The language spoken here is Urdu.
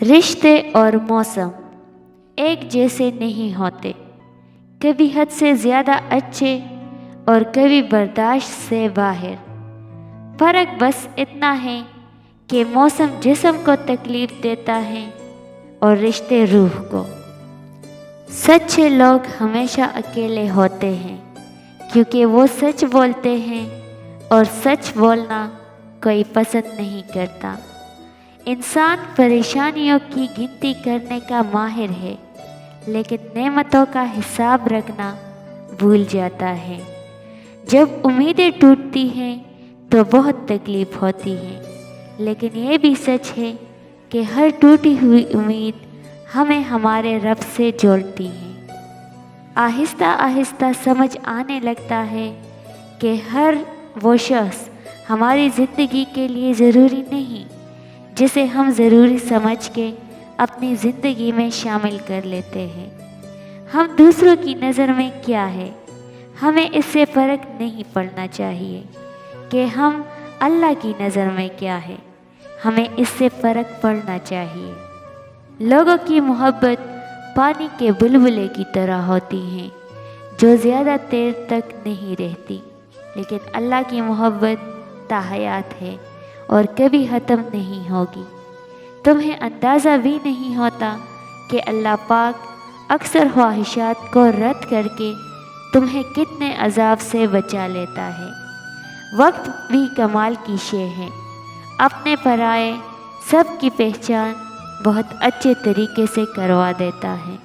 رشتے اور موسم ایک جیسے نہیں ہوتے، کبھی حد سے زیادہ اچھے اور کبھی برداشت سے باہر۔ فرق بس اتنا ہے کہ موسم جسم کو تکلیف دیتا ہے اور رشتے روح کو۔ سچے لوگ ہمیشہ اکیلے ہوتے ہیں کیونکہ وہ سچ بولتے ہیں اور سچ بولنا کوئی پسند نہیں کرتا۔ انسان پریشانیوں کی گنتی کرنے کا ماہر ہے، لیکن نعمتوں کا حساب رکھنا بھول جاتا ہے۔ جب امیدیں ٹوٹتی ہیں تو بہت تکلیف ہوتی ہے، لیکن یہ بھی سچ ہے کہ ہر ٹوٹی ہوئی امید ہمیں ہمارے رب سے جوڑتی ہے۔ آہستہ آہستہ سمجھ آنے لگتا ہے کہ ہر وہ شخص ہماری زندگی کے لیے ضروری نہیں جسے ہم ضروری سمجھ کے اپنی زندگی میں شامل کر لیتے ہیں۔ ہم دوسروں کی نظر میں کیا ہے، ہمیں اس سے فرق نہیں پڑنا چاہیے کہ ہم اللہ کی نظر میں کیا ہے، ہمیں اس سے فرق پڑنا چاہیے۔ لوگوں کی محبت پانی کے بلبلے کی طرح ہوتی ہیں جو زیادہ دیر تک نہیں رہتی، لیکن اللہ کی محبت تاحیات ہے اور کبھی ختم نہیں ہوگی۔ تمہیں اندازہ بھی نہیں ہوتا کہ اللہ پاک اکثر خواہشات کو رد کر کے تمہیں کتنے عذاب سے بچا لیتا ہے۔ وقت بھی کمال کی شے ہے، اپنے پرائے سب کی پہچان بہت اچھے طریقے سے کروا دیتا ہے۔